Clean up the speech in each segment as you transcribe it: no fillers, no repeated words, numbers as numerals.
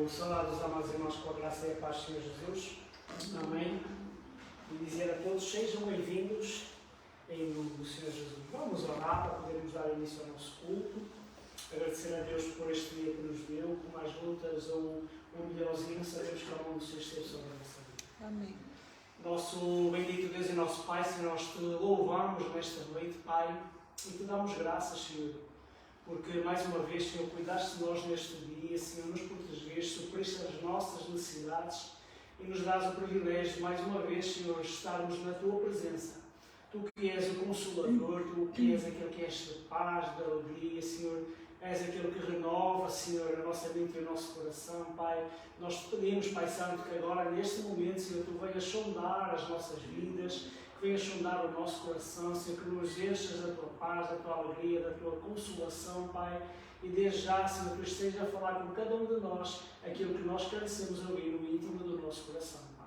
Quero saudar os amados irmãos com a graça e a paz do Senhor Jesus. Amém. E dizer a todos, sejam bem-vindos em nome do Senhor Jesus. Vamos orar para podermos dar início ao nosso culto. Agradecer a Deus por este dia que nos deu, com mais lutas ou um milhãozinho, sabemos que a mão do Senhor esteve sobre a nossa vida. Amém. Nosso bendito Deus e nosso Pai, Senhor, nós te louvamos nesta noite, Pai, e te damos graças, Senhor, porque mais uma vez, Senhor, cuidaste de nós neste dia, Senhor, nos protegeste, supriste as nossas necessidades e nos dás o privilégio, mais uma vez, Senhor, estarmos na Tua presença. Tu que és o Consolador, Tu que és aquele que és de paz, de alegria, Senhor, és aquele que renova, Senhor, a nossa mente e o nosso coração, Pai. Nós te pedimos, Pai Santo, que agora, neste momento, Senhor, Tu venhas sondar as nossas vidas, que venhas sondar o nosso coração, Senhor, que nos enchas da Tua paz, da Tua alegria, da Tua consolação, Pai. E desde já, Senhor, que esteja a falar com cada um de nós aquilo que nós carecemos ouvir no íntimo do nosso coração, Pai.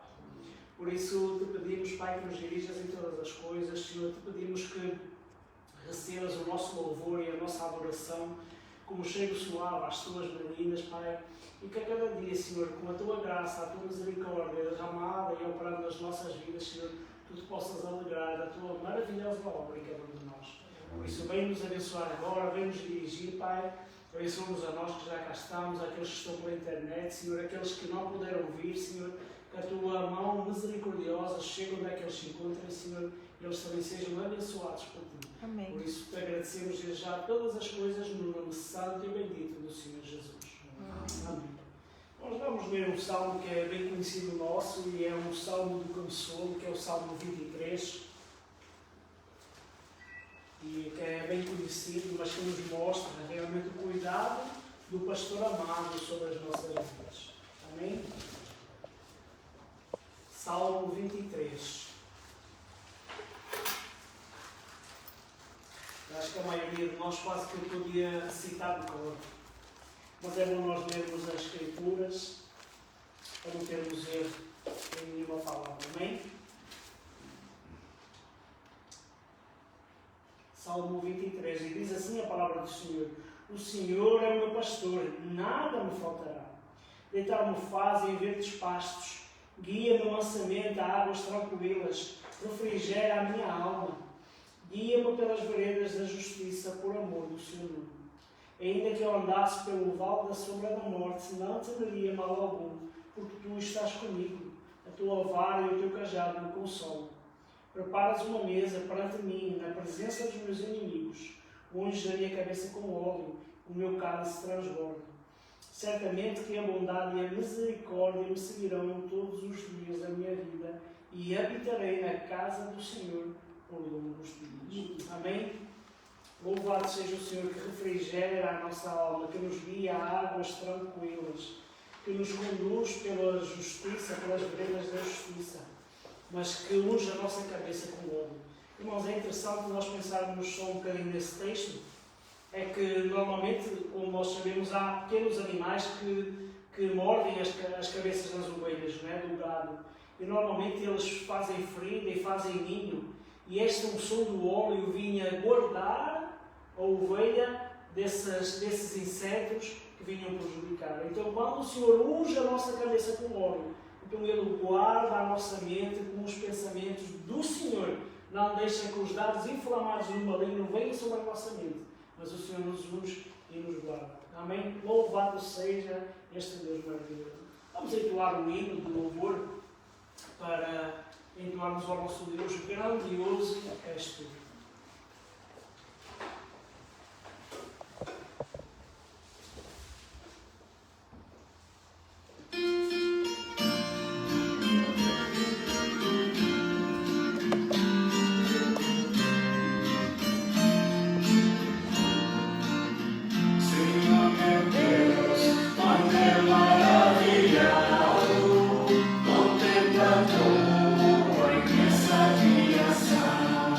Por isso, te pedimos, Pai, que nos dirijas em todas as coisas, Senhor, te pedimos que recebas o nosso louvor e a nossa adoração como cheiro suave às Tuas meninas, Pai, e que a cada dia, Senhor, com a Tua graça, a Tua misericórdia derramada e operando nas nossas vidas, Senhor, Tu te possas alegrar da Tua maravilhosa obra em cada um de nós. Por isso, vem-nos abençoar agora, vem-nos dirigir, Pai, abençoa-nos a nós que já cá estamos, aqueles que estão pela internet, Senhor, aqueles que não puderam vir, Senhor, que a Tua mão misericordiosa chegue onde é que eles se encontrem, Senhor, e eles também sejam abençoados por Ti. Amém. Por isso, te agradecemos desde já todas as coisas no nome santo e bendito do Senhor Jesus. Amém. Nós vamos ler um salmo que é bem conhecido nosso e é um salmo do consolo, que é o Salmo 23, e que é bem conhecido, mas que nos mostra realmente o cuidado do pastor amado sobre as nossas vidas. Amém? Salmo 23. Acho que a maioria de nós quase que eu podia citar de cor. Mas é bom nós lermos as Escrituras para não termos erro em nenhuma palavra. Amém? Salmo 23. E diz assim a palavra do Senhor: O Senhor é o meu pastor, nada me faltará. Deitar-me faz em verdes pastos, guia-me mansamente a águas tranquilas, refrigera a minha alma. Guia-me pelas veredas da justiça, por amor do Seu nome. Ainda que eu andasse pelo vale da sombra da morte, não temeria mal algum, porque Tu estás comigo. A Tua vara e o Teu cajado me consolam. Preparas uma mesa perante mim, na presença dos meus inimigos. Unges a minha cabeça com óleo, o meu cálice transborda. Certamente que a bondade e a misericórdia me seguirão todos os dias da minha vida, e habitarei na casa do Senhor por longos dias. Amém? Louvado seja o Senhor que refrigera a nossa alma, que nos guia a águas tranquilas, que nos conduz pela justiça, pelas veredas da justiça, mas que unge a nossa cabeça com óleo. Irmãos, é interessante nós pensarmos só um bocadinho nesse texto, é que normalmente, como nós sabemos, há pequenos animais que mordem as cabeças das ovelhas, não é? Do gado, e normalmente eles fazem ferida e fazem ninho, e esta unção do óleo vinha guardar a ovelha desses insetos que vinham prejudicar. Então, quando o Senhor unge a nossa cabeça com óleo, então Ele guarda a nossa mente com os pensamentos do Senhor. Não deixa que os dados inflamados do maligno venham sobre a nossa mente, mas o Senhor nos unge e nos guarda. Amém? Louvado seja este Deus maravilhoso. Vamos entoar um hino de louvor para entoarmos ao nosso Deus grandioso és Tu. Contemplando a imensa criação.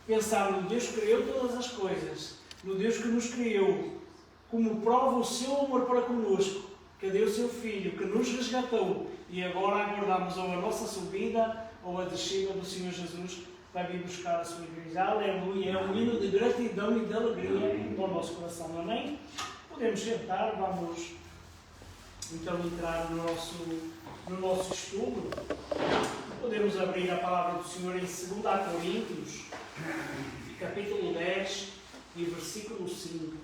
Pensar no Deus que criou todas as coisas, no Deus que nos criou, como prova o seu amor para connosco, que deu o seu Filho, que nos resgatou, e agora aguardamos ou a nossa subida ou a descida do Senhor Jesus para vir buscar a sua igreja. Aleluia! É um hino de gratidão e de alegria para o nosso coração, amém? Podemos sentar, vamos então entrar no nosso estudo. Podemos abrir a palavra do Senhor em 2 Coríntios, capítulo 10 e versículo 5.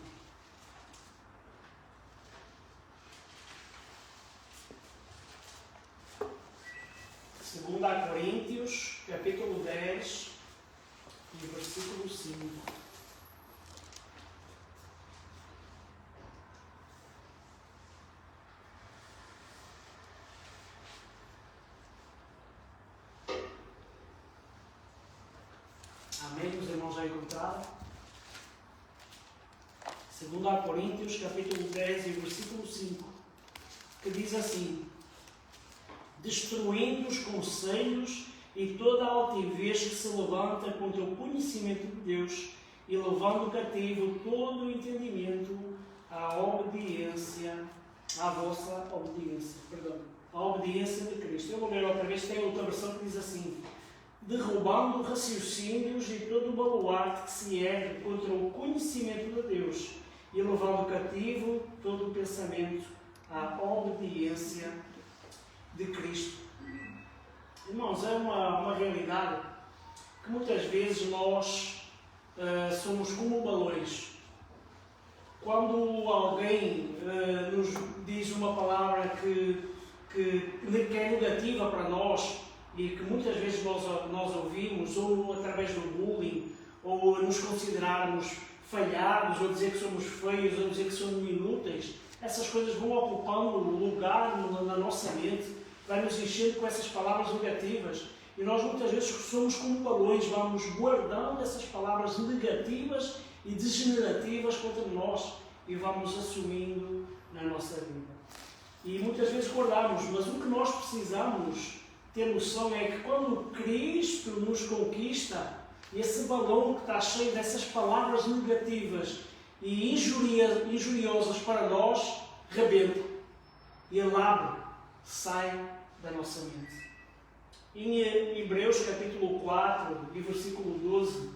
Segunda Coríntios, capítulo 10 e versículo 5. Amém? Os irmãos já encontraram? 2 Coríntios, capítulo 10 e versículo 5, que diz assim: destruindo os conselhos e toda a altivez que se levanta contra o conhecimento de Deus e levando cativo todo o entendimento à obediência, à vossa obediência, à obediência de Cristo. Eu vou ler outra vez, tem outra versão que diz assim: derrubando raciocínios e todo o baluarte que se ergue contra o conhecimento de Deus e levando cativo todo o pensamento à obediência de Cristo. Irmãos, é uma realidade que muitas vezes nós somos como balões. Quando alguém nos diz uma palavra que é negativa para nós e que muitas vezes nós ouvimos, ou através do bullying, ou nos considerarmos falhados, ou dizer que somos feios, ou dizer que somos inúteis, essas coisas vão ocupando lugar na nossa mente, vai nos enchendo com essas palavras negativas. E nós muitas vezes somos como balões, vamos guardando essas palavras negativas e degenerativas contra nós e vamos assumindo na nossa vida. E muitas vezes guardamos, mas o que nós precisamos ter noção é que quando Cristo nos conquista, esse balão que está cheio dessas palavras negativas e injuriosas para nós, rebenta. E ele abre, sai da nossa mente. Em Hebreus capítulo 4 e versículo 12,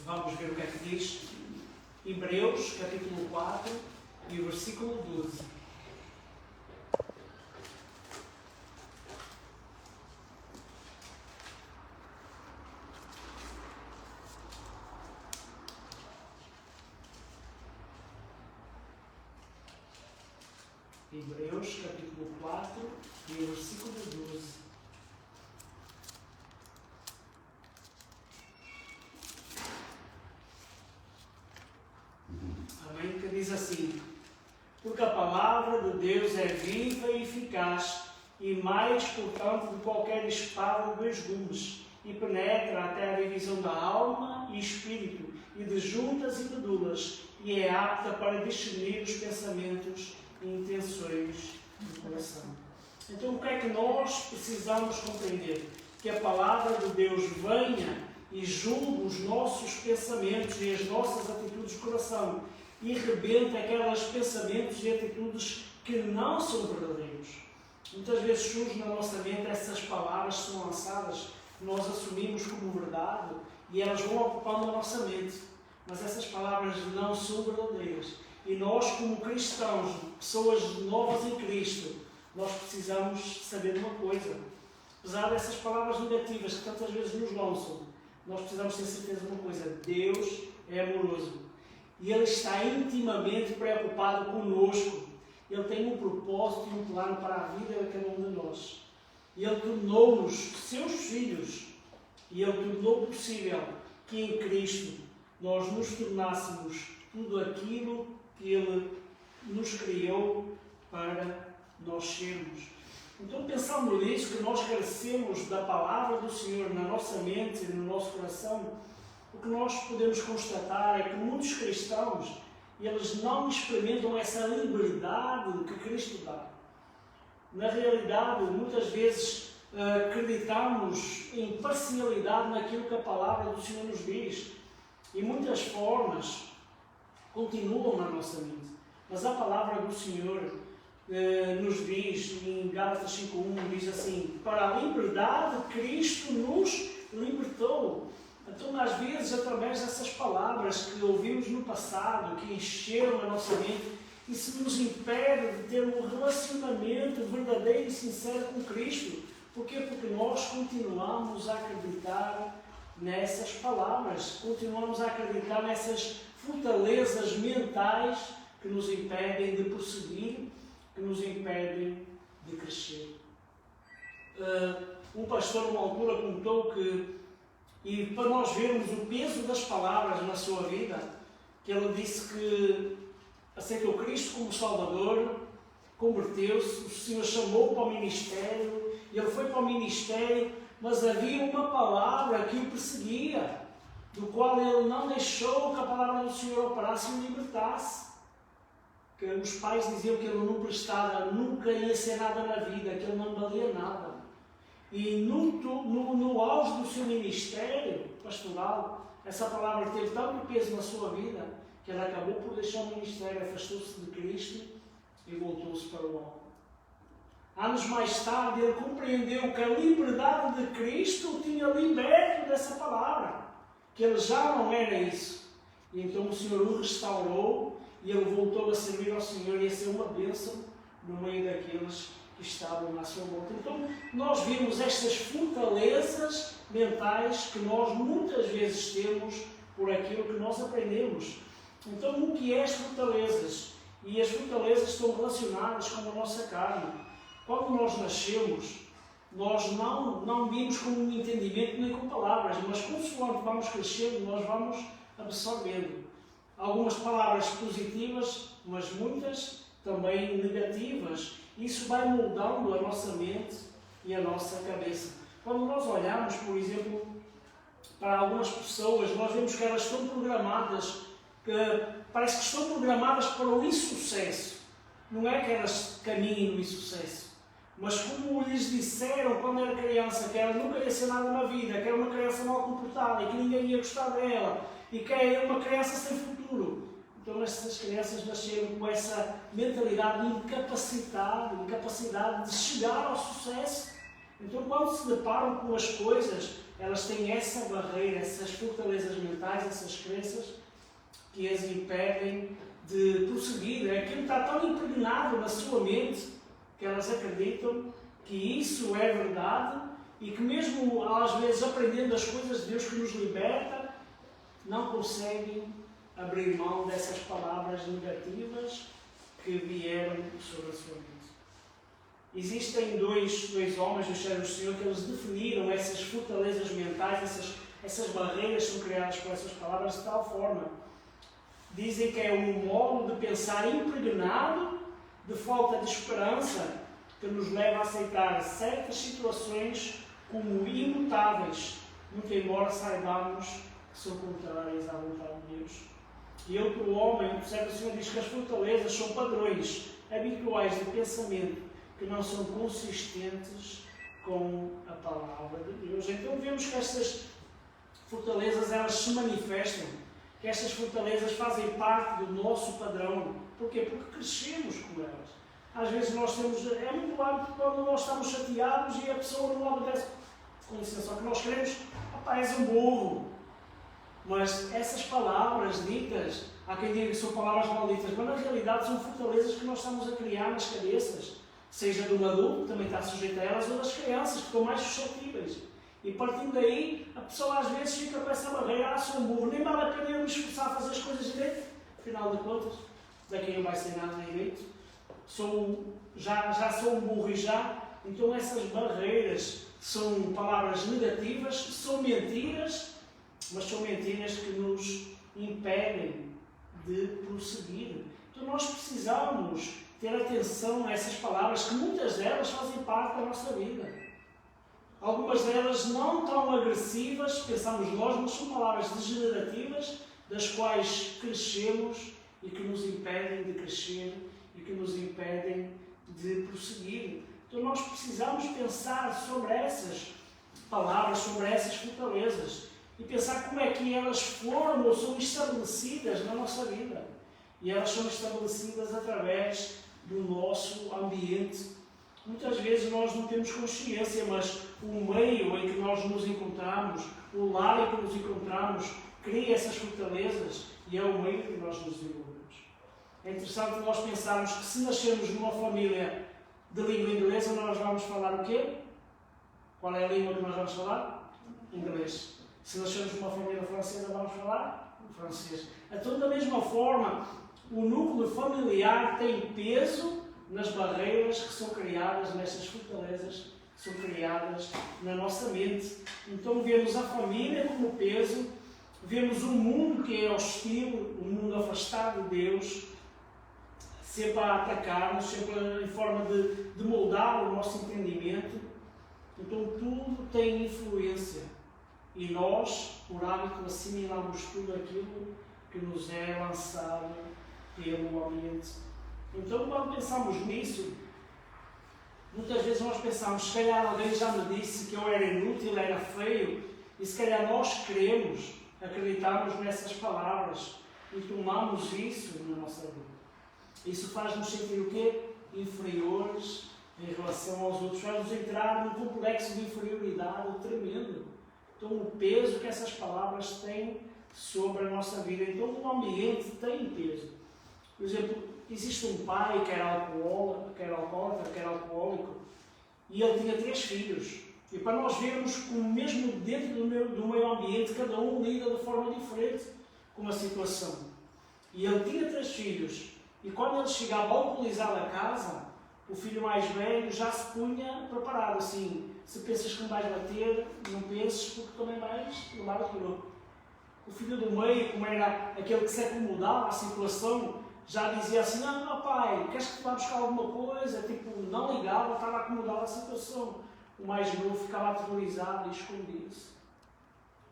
vamos ver o que é que diz. Hebreus capítulo 4 e versículo 12. Hebreus, capítulo 4, e versículo 12. Amém? Que diz assim: porque a palavra de Deus é viva e eficaz, e mais cortante de qualquer espada de dois gumes, e penetra até a divisão da alma e espírito, e de juntas e medulas, e é apta para discernir os pensamentos e intenções do coração. Então, o que é que nós precisamos compreender? Que a palavra de Deus venha e julgue os nossos pensamentos e as nossas atitudes de coração, e rebenta aqueles pensamentos e atitudes que não são verdadeiros. Muitas vezes surge na nossa mente essas palavras que são lançadas, nós assumimos como verdade e elas vão ocupando a nossa mente. Mas essas palavras não são verdadeiras. E nós, como cristãos, pessoas novas em Cristo, nós precisamos saber uma coisa. Apesar dessas palavras negativas que tantas vezes nos lançam, nós precisamos ter certeza de uma coisa: Deus é amoroso. E Ele está intimamente preocupado conosco. Ele tem um propósito e um plano para a vida de cada um de nós. E Ele tornou-nos seus filhos. E Ele tornou possível que em Cristo nós nos tornássemos tudo aquilo que Ele nos criou para nós sermos. Então, pensando nisso, que nós carecemos da palavra do Senhor na nossa mente e no nosso coração, o que nós podemos constatar é que muitos cristãos, eles não experimentam essa liberdade que Cristo dá. Na realidade, muitas vezes acreditamos em parcialidade naquilo que a palavra do Senhor nos diz, e muitas formas continuam na nossa mente. Mas a palavra do Senhor nos diz, em Gálatas 5:1, diz assim: para a liberdade Cristo nos libertou. Então, às vezes, através dessas palavras que ouvimos no passado, que encheram a nossa mente, isso nos impede de ter um relacionamento verdadeiro e sincero com Cristo. Porquê? Porque nós continuamos a acreditar nessas palavras, continuamos a acreditar nessas fortalezas mentais que nos impedem de prosseguir, que nos impedem de crescer. Um pastor, numa altura, contou que, e para nós vermos o peso das palavras na sua vida, que ele disse que aceitou Cristo como Salvador, converteu-se, o Senhor chamou para o ministério, e ele foi para o ministério, mas havia uma palavra que o perseguia, do qual ele não deixou que a palavra do Senhor operasse e o libertasse. Que os pais diziam que ele não prestava, nunca ia ser nada na vida, que ele não valia nada. E no auge do seu ministério pastoral, essa palavra teve tanto peso na sua vida, que ele acabou por deixar o ministério, afastou-se de Cristo e voltou-se para o alto. Anos mais tarde, ele compreendeu que a liberdade de Cristo o tinha liberto dessa palavra, que ele já não era isso. E então o Senhor o restaurou e ele voltou a servir ao Senhor e a ser uma bênção no meio daqueles que estavam à sua volta. Então, nós vimos estas fortalezas mentais que nós muitas vezes temos por aquilo que nós aprendemos. Então, o que é as fortalezas? E as fortalezas estão relacionadas com a nossa carne. Quando nós nascemos, nós não vimos com um entendimento nem com palavras, mas consoante vamos crescendo, nós vamos absorvendo. Algumas palavras positivas, mas muitas também negativas. Isso vai moldando a nossa mente e a nossa cabeça. Quando nós olhamos, por exemplo, para algumas pessoas, nós vemos que elas estão programadas, parece que estão programadas para o insucesso. Não é que elas caminhem no insucesso, mas como lhes disseram quando era criança, que ela nunca ia ser nada na vida, que era uma criança mal comportada e que ninguém ia gostar dela, e que é uma criança sem futuro. Então essas crianças nasceram com essa mentalidade de incapacidade de chegar ao sucesso. Então quando se deparam com as coisas, elas têm essa barreira, essas fortalezas mentais, essas crenças, que as impedem de prosseguir. Aquilo está tão impregnado na sua mente, que elas acreditam que isso é verdade, e que mesmo às vezes aprendendo as coisas de Deus que nos liberta, não conseguem abrir mão dessas palavras negativas que vieram sobre a sua mente. Existem dois homens do Senhor do Senhor que eles definiram essas fortalezas mentais, essas barreiras que são criadas por essas palavras de tal forma. Dizem que é um modo de pensar impregnado de falta de esperança que nos leva a aceitar certas situações como imutáveis, muito embora saibamos que são contrárias à vontade de Deus. E outro homem, o Senhor diz que as fortalezas são padrões habituais de pensamento que não são consistentes com a palavra de Deus. Então vemos que estas fortalezas elas se manifestam, que estas fortalezas fazem parte do nosso padrão. Porquê? Porque crescemos com elas. Às vezes nós temos, é muito claro que quando nós estamos chateados e a pessoa não obedece, com licença, só que nós queremos, és um burro. Mas essas palavras ditas, há quem diga que são palavras malditas, mas na realidade são fortalezas que nós estamos a criar nas cabeças, seja de um adulto, que também está sujeito a elas, ou das crianças, que estão mais suscetíveis. E partindo daí, a pessoa às vezes fica com essa barreira, sou um burro, nem vale a pena eu me esforçar a fazer as coisas direito, afinal de contas, daqui não vai ser nada direito. Já sou um burro e já. Então essas barreiras são palavras negativas, são mentiras, mas são mentiras que nos impedem de prosseguir. Então nós precisamos ter atenção a essas palavras, que muitas delas fazem parte da nossa vida. Algumas delas não tão agressivas, pensamos nós, mas são palavras degenerativas, das quais crescemos e que nos impedem de crescer e que nos impedem de prosseguir. Então nós precisamos pensar sobre essas palavras, sobre essas fortalezas e pensar como é que elas foram ou são estabelecidas na nossa vida. E elas são estabelecidas através do nosso ambiente. Muitas vezes nós não temos consciência, mas o meio em que nós nos encontramos, o lar em que nos encontramos, cria essas fortalezas e é o meio em que nós nos desenvolvemos. É interessante nós pensarmos que se nascermos numa família de língua inglesa, nós vamos falar o quê? Qual é a língua que nós vamos falar? Inglês. Se nascermos numa família francesa, vamos falar francês. Então, da mesma forma, o núcleo familiar tem peso nas barreiras que são criadas, nestas fortalezas que são criadas na nossa mente. Então vemos a família como peso, vemos o mundo que é hostil, o mundo afastado de Deus, sempre a atacar-nos, sempre em forma de moldar o nosso entendimento. Então tudo tem influência e nós, por hábito, assimilamos tudo aquilo que nos é lançado pelo ambiente. Então, quando pensamos nisso, muitas vezes nós pensamos, se calhar alguém já me disse que eu era inútil, era feio, e se calhar nós queremos, acreditamos nessas palavras e tomamos isso na nossa vida. Isso faz-nos sentir o quê? Inferiores em relação aos outros, faz-nos entrar num complexo de inferioridade tremendo. Então, o peso que essas palavras têm sobre a nossa vida. Então, o ambiente tem peso. Por exemplo, existe um pai que era alcoólatra, que era alcoólico, e ele tinha 3 filhos. E para nós vermos como mesmo dentro do meu ambiente, cada um lida de forma diferente com a situação. E ele tinha 3 filhos, e quando ele chegava alcoolizado a casa, o filho mais velho já se punha preparado, assim, se pensas que me vais bater, não penses, porque também vais levar o tiro. O filho do meio, como era aquele que se acomodava à situação, já dizia assim, não pai, queres que te vá buscar alguma coisa? Tipo, não ligava, estava acomodado à situação. O mais novo ficava aterrorizado e escondia-se.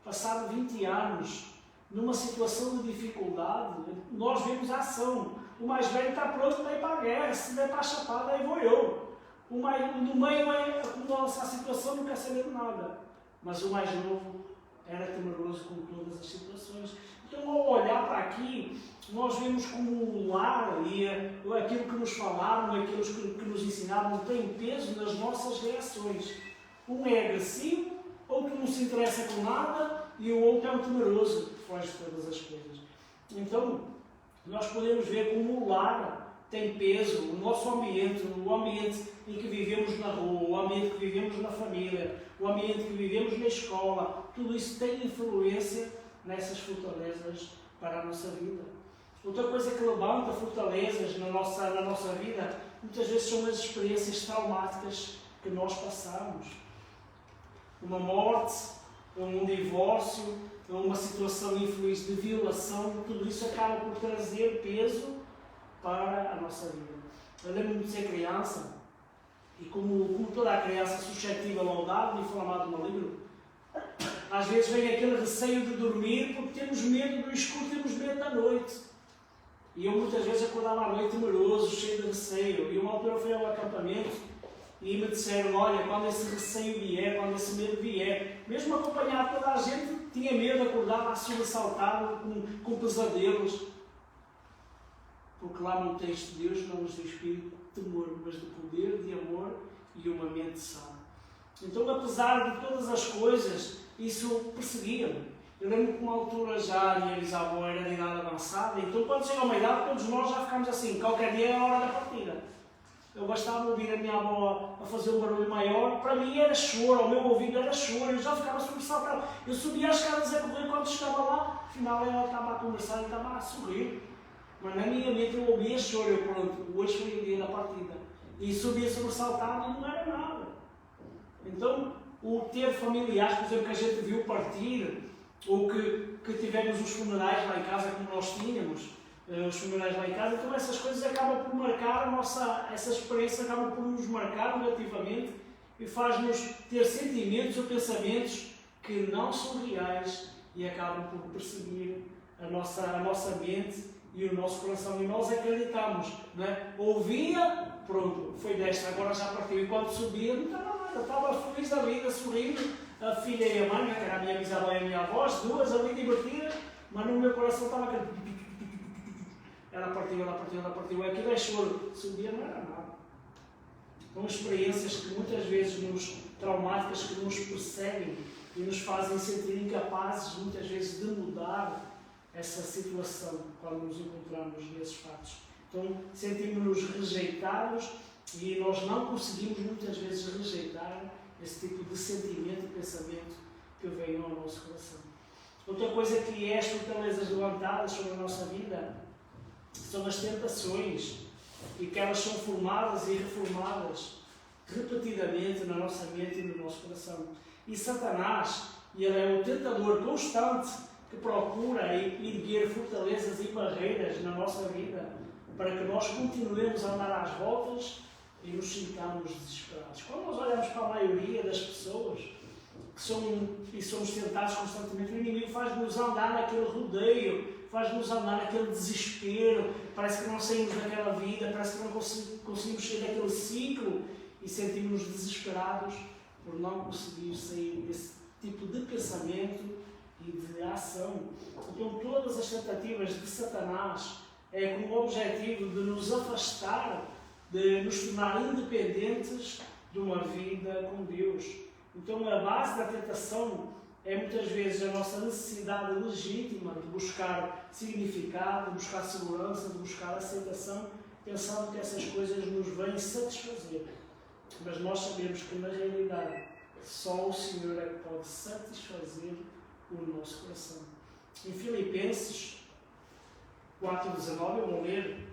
Passado 20 anos, numa situação de dificuldade, nós vemos a ação. O mais velho está pronto para ir para a guerra, se der para a chapada, aí vou eu. O do meio acomoda-se à situação, não quer saber de nada. Mas o mais novo era temeroso com todas as situações. Então, ao olhar para aqui, nós vemos como o lar e aquilo que nos falaram, aquilo que nos ensinaram, tem peso nas nossas reações. Um é agressivo, outro não se interessa com nada e o outro é um temeroso que foge de todas as coisas. Então, nós podemos ver como o lar tem peso, o nosso ambiente, o ambiente em que vivemos na rua, o ambiente que vivemos na família, o ambiente que vivemos na escola, tudo isso tem influência nessas fortalezas para a nossa vida. Outra coisa que levanta fortalezas na nossa vida, muitas vezes são as experiências traumáticas que nós passamos. Uma morte, um divórcio, uma situação infeliz de violação, tudo isso acaba por trazer peso para a nossa vida. Eu lembro-me de ser criança, e como toda a criança suscetível ao dado, inflamado maligno, às vezes vem aquele receio de dormir porque temos medo do escuro, temos medo da noite. E eu muitas vezes acordava à noite temeroso, cheio de receio. E uma altura fui ao acampamento e me disseram, olha, quando esse receio vier, quando esse medo vier, mesmo acompanhado toda a gente, tinha medo, acordava sobressaltado, com pesadelos. Porque lá no texto de Deus não nos diz espírito de temor, mas de poder, de amor e uma mente sã. Então, apesar de todas as coisas, isso perseguia-me. Eu lembro que uma altura já a minha bisavó era de idade avançada, então quando chega a uma idade, todos nós já ficamos assim, qualquer dia é a hora da partida. Eu bastava ouvir a minha avó a fazer um barulho maior, para mim era choro, ao meu ouvido era choro, eu já ficava sobressaltado. Eu subia as escadas a correr, quando chegava lá, afinal ela estava a conversar e estava a sorrir. Mas na minha mente eu ouvia choro, eu pronto, hoje foi o dia da partida. E subia sobressaltado e não era nada. Então, o ter familiares, por exemplo, que a gente viu partir, ou que tivemos os funerais lá em casa, como nós tínhamos, os funerais lá em casa, então essas coisas acabam por marcar essa experiência acaba por nos marcar negativamente e faz-nos ter sentimentos ou pensamentos que não são reais e acabam por perseguir a nossa mente e o nosso coração. E nós acreditamos, não é? Ouvia, pronto, foi desta, agora já partiu. E quando subia, não estava nada, eu estava feliz da vida, sorrindo. A filha e a mãe, que era a minha bisavó e a minha avó, as duas ali divertidas, mas no meu coração estava aquele... Ela partiu, aquilo é choro. Subia não era nada. São experiências que muitas vezes traumáticas, que nos perseguem e nos fazem sentir incapazes, muitas vezes, de mudar essa situação quando nos encontramos nesses fatos. Então, sentimos-nos rejeitados e nós não conseguimos muitas vezes rejeitar esse tipo de sentimento e pensamento que vem ao nosso coração. Outra coisa que é as fortalezas levantadas sobre a nossa vida são as tentações, e que elas são formadas e reformadas repetidamente na nossa mente e no nosso coração. E Satanás, ele é o tentador constante que procura erguer fortalezas e barreiras na nossa vida para que nós continuemos a andar às voltas e nos sintamos desesperados. Quando nós olhamos para a maioria das pessoas que somos tentados constantemente, o inimigo faz-nos andar naquele rodeio, faz-nos andar naquele desespero, parece que não saímos daquela vida, parece que não conseguimos sair daquele ciclo e sentimos-nos desesperados por não conseguir sair desse tipo de pensamento e de ação. Então todas as tentativas de Satanás é com o objetivo de nos afastar, de nos tornar independentes de uma vida com Deus. Então a base da tentação é muitas vezes a nossa necessidade legítima de buscar significado, de buscar segurança, de buscar aceitação, pensando que essas coisas nos vêm satisfazer. Mas nós sabemos que na realidade só o Senhor é que pode satisfazer o nosso coração. Em Filipenses 4,19, eu vou ler,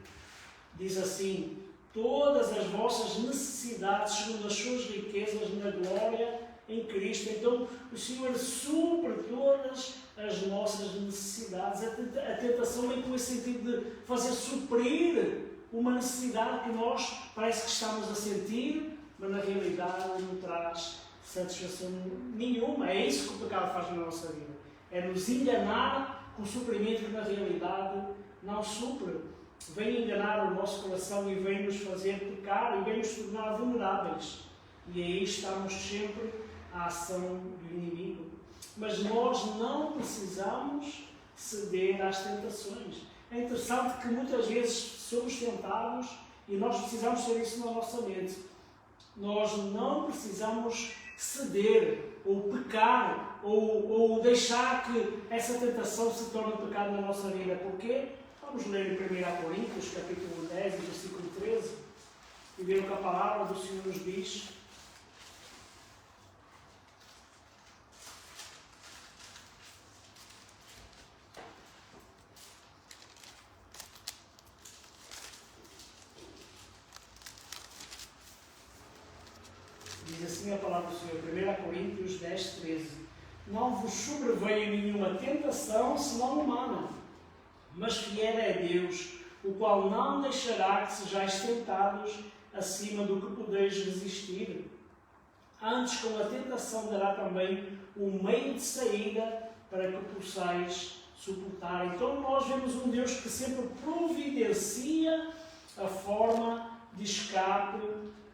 diz assim: todas as vossas necessidades segundo as suas riquezas na glória em Cristo. Então o Senhor supre todas as nossas necessidades. A tentação vem com esse sentido de fazer suprir uma necessidade que nós parece que estamos a sentir, mas na realidade não traz satisfação nenhuma. É isso que o pecado faz na nossa vida. É nos enganar com o suprimento que na realidade não supre. Vem enganar o nosso coração e vem nos fazer pecar e vem nos tornar vulneráveis. E aí estamos sempre à ação do inimigo. Mas nós não precisamos ceder às tentações. É interessante que muitas vezes somos tentados e nós precisamos ter isso na nossa mente. Nós não precisamos ceder ou pecar ou deixar que essa tentação se torne um pecado na nossa vida. Porquê? Vamos ler em 1 Coríntios, capítulo 10, versículo 13, e ver o que a palavra do Senhor nos diz. Diz assim a palavra do Senhor, 1 Coríntios 10, 13. Não vos sobreveio nenhuma tentação senão humana, mas fiel é Deus, o qual não deixará que sejais tentados acima do que podeis resistir. Antes, com a tentação, dará também um meio de saída para que possais suportar. Então nós vemos um Deus que sempre providencia a forma de escape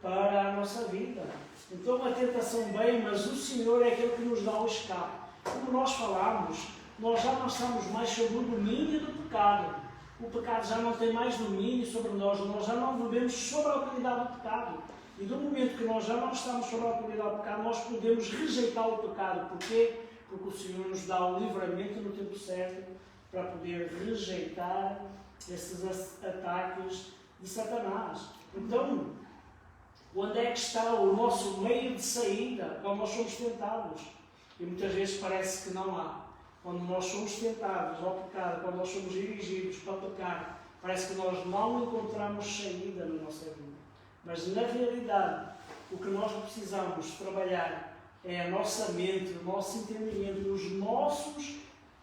para a nossa vida. Então a tentação vem, mas o Senhor é aquele que nos dá o escape. Como nós falámos, nós já não estamos mais sob o domínio do pecado. O pecado já não tem mais domínio sobre nós já não vivemos sob a autoridade do pecado. E do momento que nós já não estamos sob a autoridade do pecado, nós podemos rejeitar o pecado. Porquê? Porque o Senhor nos dá o livramento no tempo certo para poder rejeitar esses ataques de Satanás. Então, onde é que está o nosso meio de saída quando nós somos tentados? E muitas vezes parece que não há. Quando nós somos tentados ao pecado, quando nós somos dirigidos para pecar, parece que nós não encontramos saída na nossa vida. Mas na realidade, o que nós precisamos trabalhar é a nossa mente, o nosso entendimento, os nossos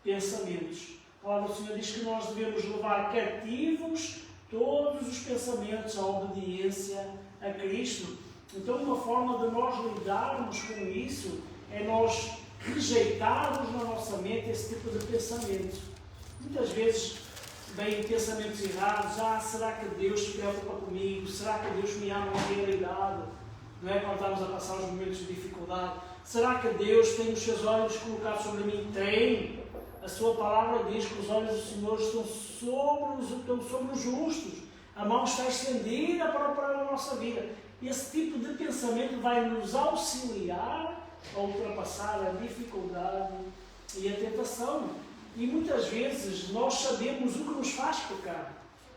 pensamentos. A palavra do Senhor diz que nós devemos levar cativos todos os pensamentos à obediência a Cristo. Então, uma forma de nós lidarmos com isso é nós rejeitarmos na nossa mente esse tipo de pensamento. Muitas vezes vêm pensamentos errados. Será que Deus se preocupa comigo? Será que Deus me ama na realidade? Não é? Quando estamos a passar os momentos de dificuldade. Será que Deus tem os seus olhos colocados sobre mim? Tem. A sua palavra diz que os olhos do Senhor estão sobre os justos. A mão está estendida para operar na nossa vida. Esse tipo de pensamento vai nos auxiliar a ultrapassar a dificuldade e a tentação. E muitas vezes nós sabemos o que nos faz pecar.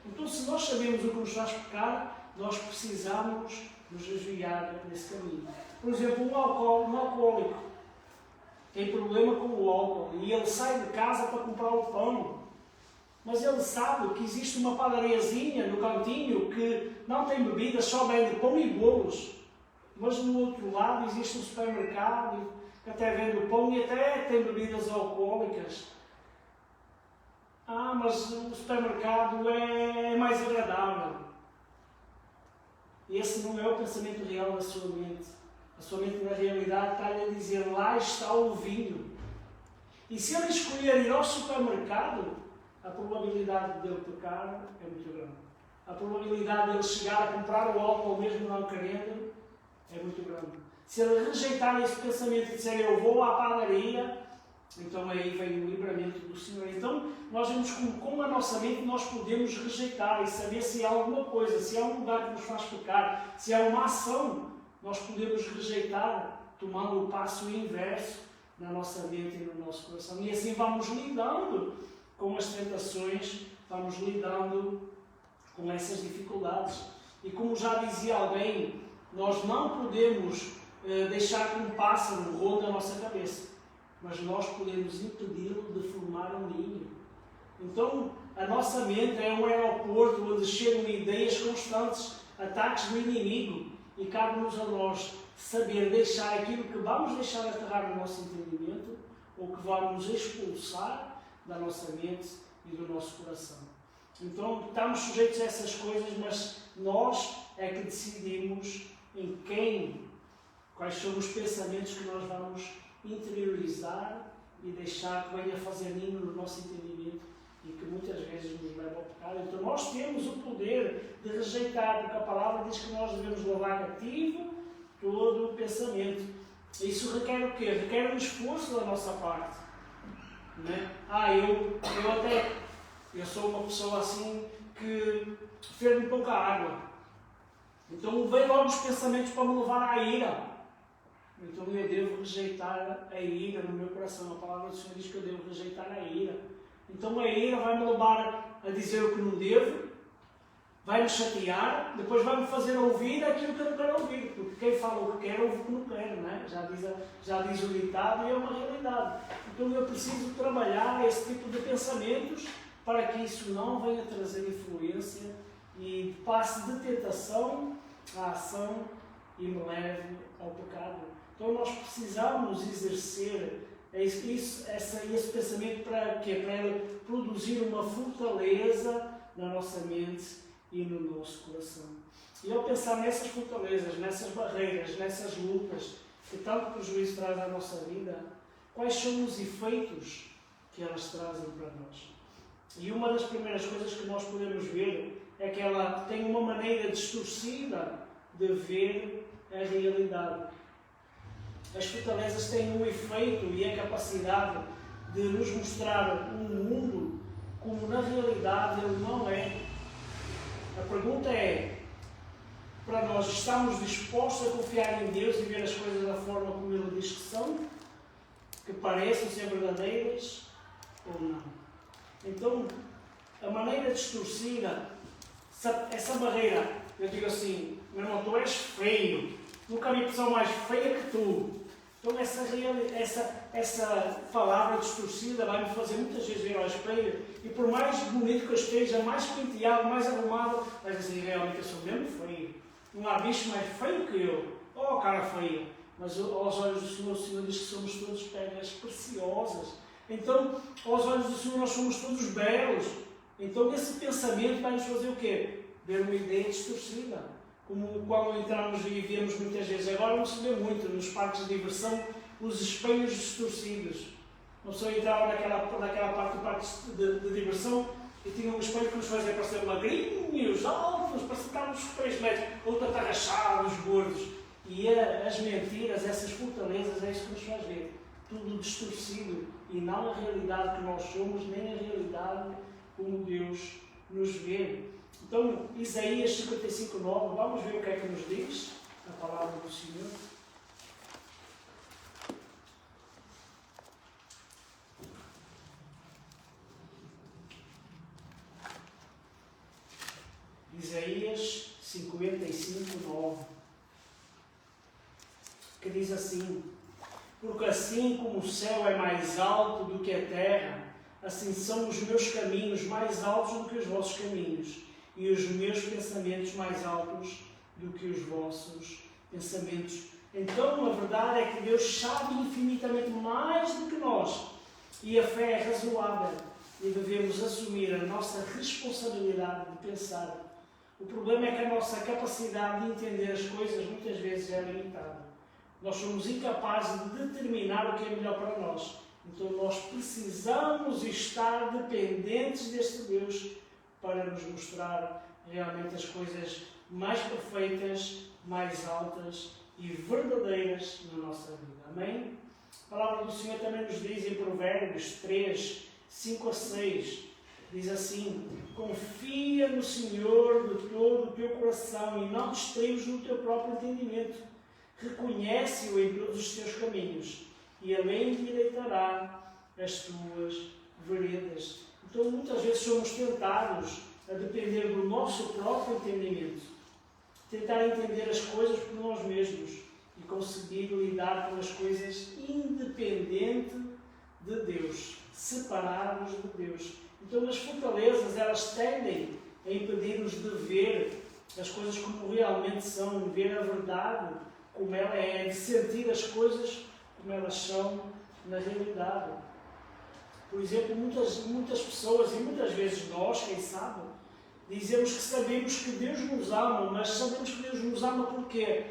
Então, se nós sabemos o que nos faz pecar, nós precisamos nos desviar desse caminho. Por exemplo, um alcoólico tem problema com o álcool e ele sai de casa para comprar o pão. Mas ele sabe que existe uma padariazinha no cantinho que não tem bebidas, só vende pão e bolos. Mas no outro lado existe um supermercado que até vende pão e até tem bebidas alcoólicas. Mas o supermercado é mais agradável. Esse não é o pensamento real da sua mente. A sua mente, na realidade, está-lhe a dizer: lá está o vinho. E se ele escolher ir ao supermercado, a probabilidade de ele pecar é muito grande. A probabilidade de ele chegar a comprar o álcool mesmo não querendo é muito grande. Se ele rejeitar esse pensamento e disser: eu vou à padaria, então aí vem o livramento do Senhor. Então nós vemos como com a nossa mente nós podemos rejeitar e saber se há alguma coisa, se há um lugar que nos faz pecar, se há uma ação, nós podemos rejeitar, tomando o passo inverso na nossa mente e no nosso coração. E assim vamos lidando com as tentações, vamos lidando com essas dificuldades. E como já dizia alguém, nós não podemos deixar que um pássaro ronde a nossa cabeça, mas nós podemos impedi-lo de formar um ninho. Então, a nossa mente é um aeroporto onde chegam ideias constantes, ataques do inimigo, e cabe-nos a nós saber deixar aquilo que vamos deixar aterrar no nosso entendimento ou que vamos expulsar da nossa mente e do nosso coração. Então, estamos sujeitos a essas coisas, mas nós é que decidimos quais são os pensamentos que nós vamos interiorizar e deixar que venha fazer ninho no nosso entendimento e que muitas vezes nos leva ao pecado. Então nós temos o poder de rejeitar, porque a palavra diz que nós devemos levar cativo todo o pensamento. Isso requer o quê? Requer um esforço da nossa parte. Não é? Eu sou uma pessoa assim que ferve pouca água. Então vem logo os pensamentos para me levar à ira. Então eu devo rejeitar a ira no meu coração. A palavra do Senhor diz que eu devo rejeitar a ira. Então a ira vai-me levar a dizer o que não devo, vai-me chatear, depois vai-me fazer ouvir aquilo que eu não quero ouvir. Porque quem fala o que quer, ouve o que não quer, não é? Já diz o ditado e é uma realidade. Então eu preciso trabalhar esse tipo de pensamentos para que isso não venha trazer influência e passe de tentação à ação e me leve ao pecado. Então nós precisamos exercer esse pensamento para quê? Para ele produzir uma fortaleza na nossa mente e no nosso coração. E ao pensar nessas fortalezas, nessas barreiras, nessas lutas que tanto prejuízo traz à nossa vida, quais são os efeitos que elas trazem para nós? E uma das primeiras coisas que nós podemos ver é que ela tem uma maneira distorcida de ver a realidade. As fortalezas têm um efeito e a capacidade de nos mostrar um mundo como na realidade ele não é. A pergunta é, para nós, estamos dispostos a confiar em Deus e ver as coisas da forma como Ele diz que são? Que pareçam ser verdadeiras ou não? Então, a maneira distorcida, essa barreira, eu digo assim, meu irmão, tu és feio, nunca vi pessoa mais feia que tu. Então essa palavra distorcida vai-me fazer muitas vezes ver ao espelho e por mais bonito que eu esteja, mais penteado, mais arrumado, vai dizer, realmente eu sou mesmo feio. Não há bicho mais feio que eu. Oh, cara feia. Mas aos olhos do Senhor, o Senhor diz que somos todos pedras preciosas. Então, aos olhos do Senhor, nós somos todos belos. Então, esse pensamento vai nos fazer o quê? Ver uma ideia distorcida. Como quando entramos e vemos muitas vezes, agora não se vê muito nos parques de diversão, os espelhos distorcidos. Uma pessoa entrava naquela parte do parque de diversão e tinha um espelho que nos fazia parecer magrinhos, altos, parecia que estávamos 3 metros, outro atarrachados, gordos. E as mentiras, essas fortalezas, é isso que nos faz ver. Tudo distorcido e não a realidade que nós somos, nem a realidade como Deus nos vê. Então, Isaías 55:9, vamos ver o que é que nos diz a palavra do Senhor. Isaías 55:9, que diz assim: porque assim como o céu é mais alto do que a terra, assim são os meus caminhos mais altos do que os vossos caminhos, e os meus pensamentos mais altos do que os vossos pensamentos. Então, a verdade é que Deus sabe infinitamente mais do que nós, e a fé é razoável, e devemos assumir a nossa responsabilidade de pensar. O problema é que a nossa capacidade de entender as coisas muitas vezes é limitada. Nós somos incapazes de determinar o que é melhor para nós. Então nós precisamos estar dependentes deste Deus para nos mostrar realmente as coisas mais perfeitas, mais altas e verdadeiras na nossa vida. Amém? A palavra do Senhor também nos diz em Provérbios 3, 5-6, diz assim: confia no Senhor de todo o teu coração e não te estremes no teu próprio entendimento. Reconhece-o em todos os teus caminhos e Ele endireitará as tuas veredas. Então, muitas vezes somos tentados a depender do nosso próprio entendimento, tentar entender as coisas por nós mesmos e conseguir lidar com as coisas independente de Deus, separados de Deus. Então, as fortalezas, elas tendem a impedir-nos de ver as coisas como realmente são, de ver a verdade como ela é, de sentir as coisas como elas são na realidade. Por exemplo, muitas pessoas, e muitas vezes nós, quem sabe, dizemos que sabemos que Deus nos ama, mas sabemos que Deus nos ama porquê?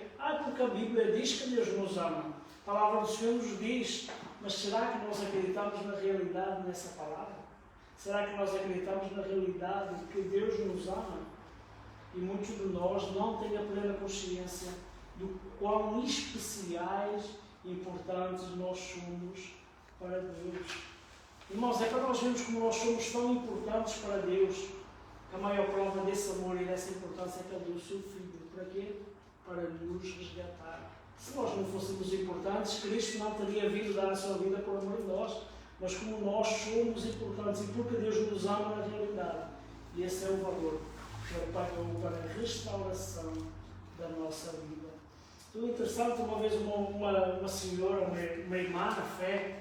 Porque a Bíblia diz que Deus nos ama. A palavra do Senhor nos diz, mas será que nós acreditamos na realidade nessa palavra? Será que nós acreditamos na realidade de que Deus nos ama? E muitos de nós não têm a plena consciência do quão especiais e importantes nós somos para Deus. Irmãos, é para nós vermos como nós somos tão importantes para Deus, que a maior prova desse amor e dessa importância é que Ele deu o seu Filho. Para quê? Para nos resgatar. Se nós não fôssemos importantes, Cristo não teria vindo dar a sua vida por amor de nós. Mas como nós somos importantes e porque Deus nos ama na realidade, e esse é o valor que Ele pagou para a restauração da nossa vida. Então, interessante, uma vez uma senhora, uma irmã na fé,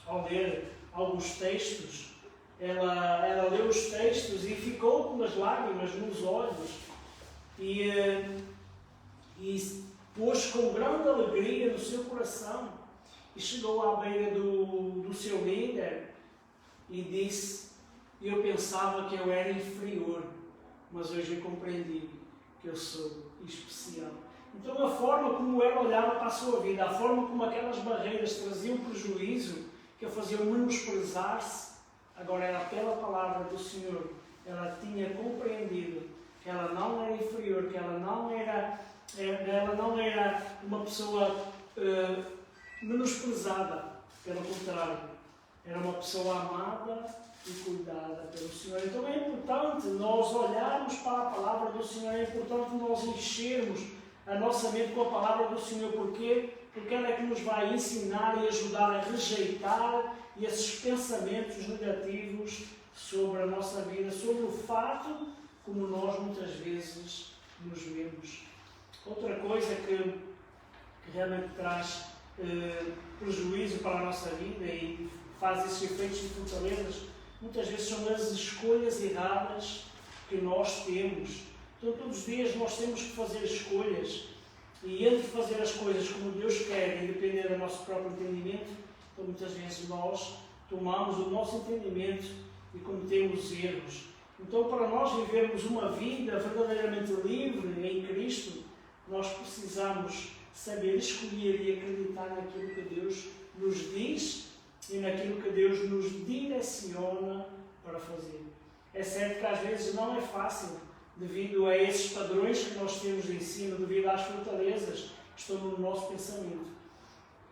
ao ler alguns textos, ela leu os textos e ficou com umas lágrimas nos olhos e pôs com grande alegria no seu coração e chegou à beira do seu líder e disse: eu pensava que eu era inferior, mas hoje eu compreendi que eu sou especial. Então a forma como ela olhava para a sua vida, a forma como aquelas barreiras traziam prejuízo, que a faziam menosprezar-se, agora era pela palavra do Senhor. Ela tinha compreendido que ela não era inferior, que ela não era uma pessoa menosprezada, pelo contrário, era uma pessoa amada e cuidada pelo Senhor. Então é importante nós olharmos para a palavra do Senhor, é importante nós enchermos a nossa mente com a palavra do Senhor. Porquê? Porque ela é que nos vai ensinar e ajudar a rejeitar esses pensamentos negativos sobre a nossa vida, sobre o fato como nós muitas vezes nos vemos. Outra coisa que realmente traz prejuízo para a nossa vida e faz esses efeitos de fortalezas, muitas vezes são as escolhas erradas que nós temos. Então todos os dias nós temos que fazer escolhas, e entre fazer as coisas como Deus quer e depender do nosso próprio entendimento, então muitas vezes nós tomamos o nosso entendimento e cometemos erros. Então, para nós vivermos uma vida verdadeiramente livre em Cristo, nós precisamos saber escolher e acreditar naquilo que Deus nos diz e naquilo que Deus nos direciona para fazer. É certo que às vezes não é fácil, devido a esses padrões que nós temos em cima, devido às fortalezas que estão no nosso pensamento,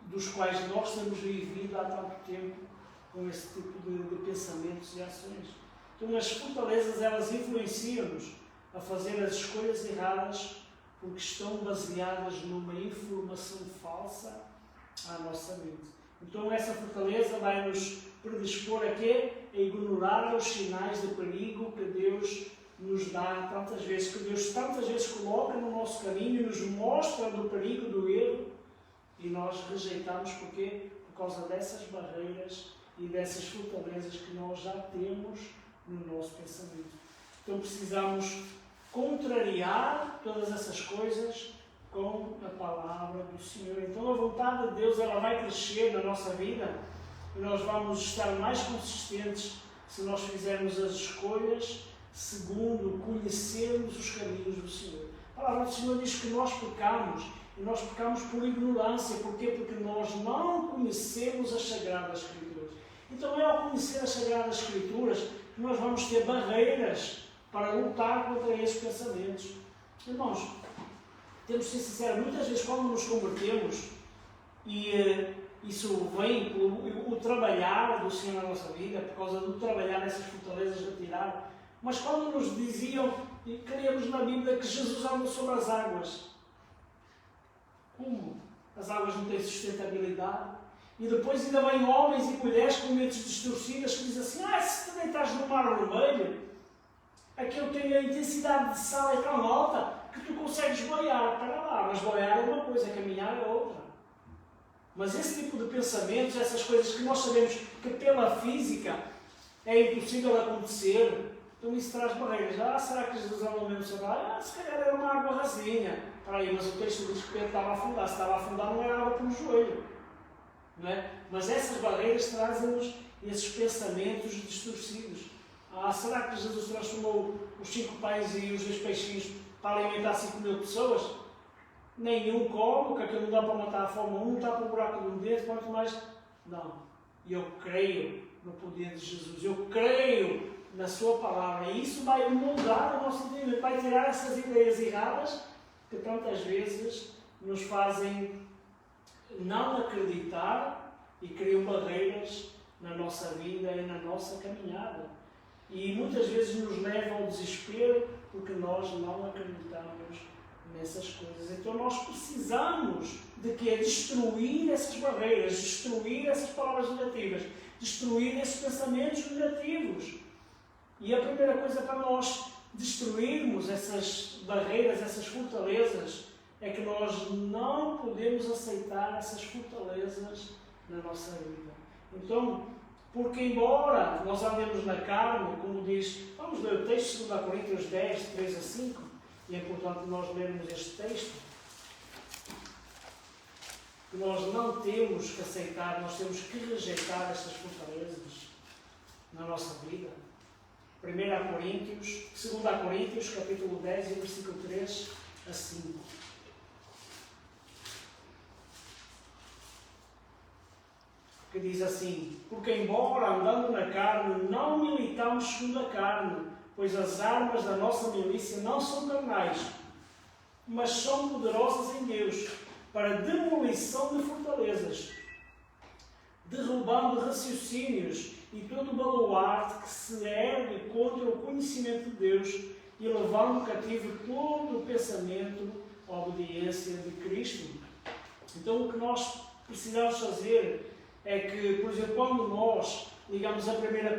dos quais nós temos vivido há tanto tempo com esse tipo de pensamentos e ações. Então as fortalezas, elas influenciam-nos a fazer as escolhas erradas porque estão baseadas numa informação falsa à nossa mente. Então essa fortaleza vai nos predispor a quê? A ignorar os sinais de perigo que Deus nos dá tantas vezes, que Deus tantas vezes coloca no nosso caminho e nos mostra do perigo do erro, e nós rejeitamos. Porquê? Por causa dessas barreiras e dessas fortalezas que nós já temos no nosso pensamento. Então precisamos contrariar todas essas coisas com a palavra do Senhor. Então a vontade de Deus, ela vai crescer na nossa vida e nós vamos estar mais consistentes se nós fizermos as escolhas segundo conhecermos os caminhos do Senhor. A palavra do Senhor diz que nós pecamos, e nós pecamos por ignorância. Porquê? Porque nós não conhecemos as Sagradas Escrituras. Então é ao conhecer as Sagradas Escrituras que nós vamos ter barreiras para lutar contra esses pensamentos. Irmãos, temos de ser sinceros, muitas vezes quando nos convertemos, e isso vem pelo trabalhar do Senhor na nossa vida, por causa do trabalhar nessas fortalezas de tirar, mas quando nos diziam, e queríamos na Bíblia, que Jesus andou sobre as águas, como? As águas não têm sustentabilidade. E depois ainda vêm homens e mulheres com mentes distorcidas que dizem assim: se tu deitares no mar vermelho, aquilo tem a intensidade de sal é tão alta que tu consegues boiar. Para lá, mas boiar é uma coisa, caminhar é outra. Mas esse tipo de pensamentos, essas coisas que nós sabemos que pela física é impossível acontecer, então isso traz barreiras. Será que Jesus andou mesmo sobre a água? Se calhar era uma água rasinha. Mas o texto diz que Pedro estava a afundar. Se estava a afundar, não era água pelo joelho. Não é? Mas essas barreiras trazem-nos esses pensamentos distorcidos. Será que Jesus transformou os 5 pães e os 2 peixinhos para alimentar 5.000 pessoas? Nenhum come, que aquilo não dá para matar a fome, um está para o buraco de um dedo, quanto mais. Não. Eu creio no poder de Jesus. Eu creio na sua palavra. E isso vai moldar o nosso entendimento, vai tirar essas ideias erradas que tantas vezes nos fazem não acreditar e criam barreiras na nossa vida e na nossa caminhada. E muitas vezes nos levam ao desespero porque nós não acreditamos nessas coisas. Então nós precisamos de que destruir essas barreiras, destruir essas palavras negativas, destruir esses pensamentos negativos. E a primeira coisa para nós destruirmos essas barreiras, essas fortalezas, é que nós não podemos aceitar essas fortalezas na nossa vida. Então, porque embora nós andemos na carne, como diz, vamos ler o texto de 2 Coríntios 10, 3 a 5, e é importante nós lermos este texto. que nós não temos que aceitar, nós temos que rejeitar estas fortalezas na nossa vida. 2 Coríntios, capítulo 10, versículo 3 a 5. Que diz assim: porque embora andando na carne, não militamos segundo a carne, pois as armas da nossa milícia não são carnais, mas são poderosas em Deus, para demolição de fortalezas, derrubando raciocínios e todo o baluarte que se ergue contra o conhecimento de Deus e levando cativo todo o pensamento à obediência de Cristo. Então o que nós precisamos fazer é que, por exemplo, quando nós ligamos a primeira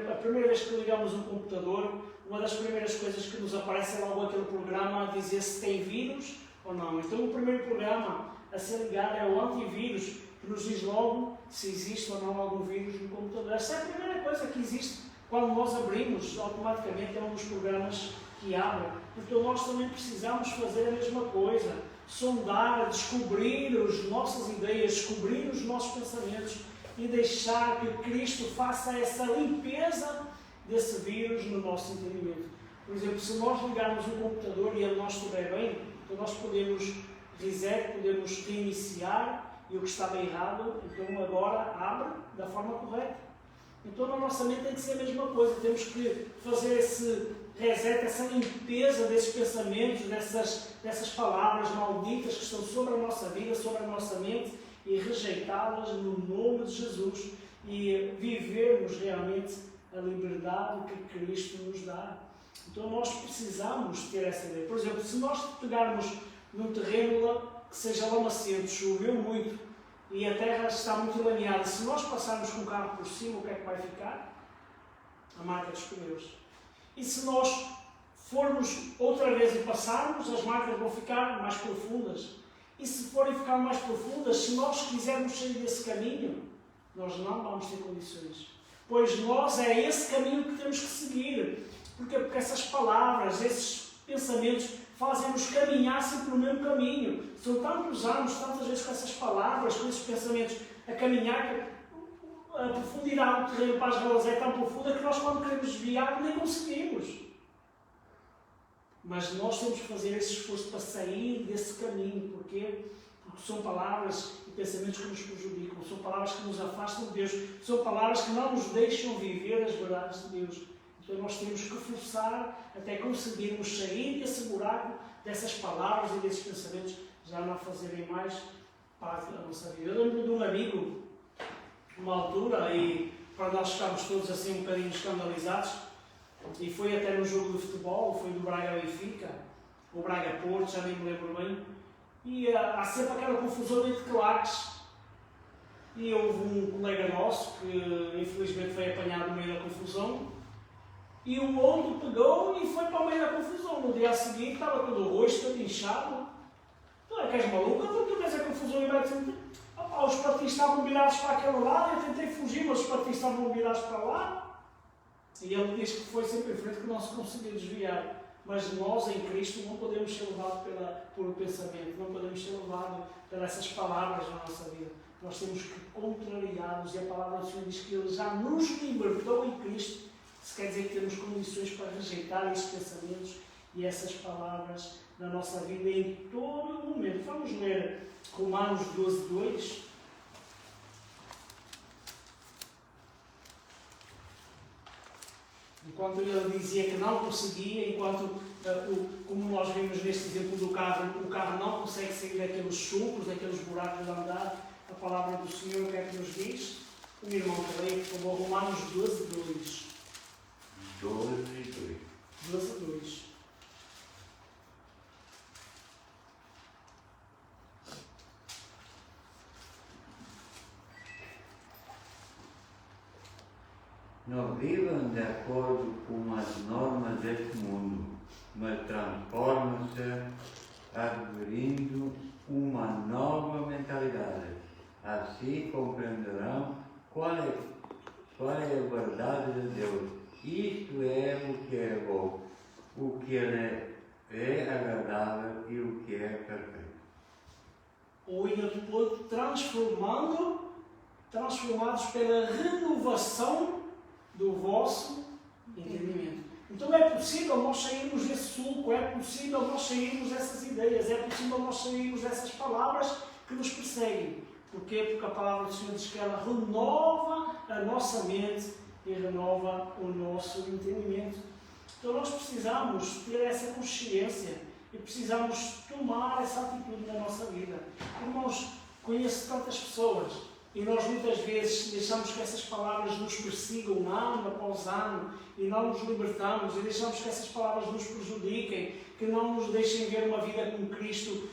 vez que ligamos um computador, uma das primeiras coisas que nos aparece é logo aquele programa a dizer se tem vírus ou não. Então o primeiro programa a ser ligado é o antivírus, que nos diz logo se existe ou não algum vírus no computador. Essa é a primeira coisa que existe quando nós abrimos, automaticamente é um dos programas que abre. Então nós também precisamos fazer a mesma coisa, sondar, descobrir as nossas ideias, descobrir os nossos pensamentos e deixar que Cristo faça essa limpeza desse vírus no nosso entendimento. Por exemplo, se nós ligarmos um computador e ele não estiver bem, então nós podemos reset, podemos reiniciar e o que estava errado, então agora abre da forma correta. Então na nossa mente tem que ser a mesma coisa, temos que fazer esse reset, essa limpeza desses pensamentos, dessas palavras malditas que estão sobre a nossa vida, sobre a nossa mente e rejeitá-las no nome de Jesus e vivermos realmente a liberdade que Cristo nos dá. Então nós precisamos ter essa ideia. Por exemplo, se nós pegarmos num terreno que seja lamacento, choveu muito e a terra está muito lameada, se nós passarmos com o carro por cima, o que é que vai ficar? A marca dos pneus. E se nós formos outra vez e passarmos, as marcas vão ficar mais profundas. E se forem ficar mais profundas, se nós quisermos sair desse caminho, nós não vamos ter condições. Pois nós é esse caminho que temos que seguir. Porque essas palavras, esses pensamentos fazem-nos caminhar sempre no mesmo caminho. São tantos anos, tantas vezes com essas palavras, com esses pensamentos a caminhar, que a profundidade do terreno para as ralas é tão profunda que nós, quando queremos desviar, nem conseguimos. Mas nós temos que fazer esse esforço para sair desse caminho. Porquê? Porque são palavras e pensamentos que nos prejudicam, são palavras que nos afastam de Deus, são palavras que não nos deixam viver as verdades de Deus. Então nós temos que forçar até conseguirmos sair desse buraco, dessas palavras e desses pensamentos, já não fazerem mais parte da nossa vida. Eu lembro de um amigo, uma altura, e para nós ficarmos todos assim um bocadinho escandalizados, e foi até no jogo de futebol, foi do Braga ao Benfica, ou Braga Porto, já nem me lembro bem, e há sempre aquela confusão entre claques. E houve um colega nosso que infelizmente foi apanhado no meio da confusão, e o outro pegou e foi para o meio da confusão. No dia seguinte estava todo o rosto, todo inchado. Tu é que és maluco? Então tu vês a confusão e vai-te dizer: os partidos estavam virados para aquele lado, eu tentei fugir, mas os partidos estavam virados para lá. E ele diz que foi sempre em frente, que não se conseguiu desviar. Mas nós em Cristo não podemos ser levados pelo pensamento, não podemos ser levados pelas essas palavras na nossa vida. Nós temos que contrariá-los, e a palavra do Senhor diz que Ele já nos libertou em Cristo. Isso quer dizer que temos condições para rejeitar esses pensamentos e essas palavras na nossa vida em todo o momento. Vamos ler Romanos 12, 2. Enquanto ele dizia que não conseguia, enquanto, como nós vimos neste exemplo do carro, o carro não consegue sair daqueles sulcos, daqueles buracos de andar, a palavra do Senhor, o que é que nos diz? O meu irmão que leia, por favor, Romanos 12, 2. 12, 2. Não vivam de acordo com as normas deste mundo, mas transformam-se adquirindo uma nova mentalidade. Assim compreenderão qual é a verdade de Deus. Isto é o que é bom, o que é agradável e o que é perfeito. ou ainda depois transformados pela renovação do vosso entendimento. Então é possível nós sairmos desse sulco, é possível nós sairmos dessas ideias, é possível nós sairmos dessas palavras que nos perseguem. Porquê? Porque a palavra do Senhor diz que ela renova a nossa mente e renova o nosso entendimento. Então nós precisamos ter essa consciência e precisamos tomar essa atitude na nossa vida. Irmãos, conheço tantas pessoas e nós muitas vezes deixamos que essas palavras nos persigam ano após ano e não nos libertamos e deixamos que essas palavras nos prejudiquem, que não nos deixem ver uma vida com Cristo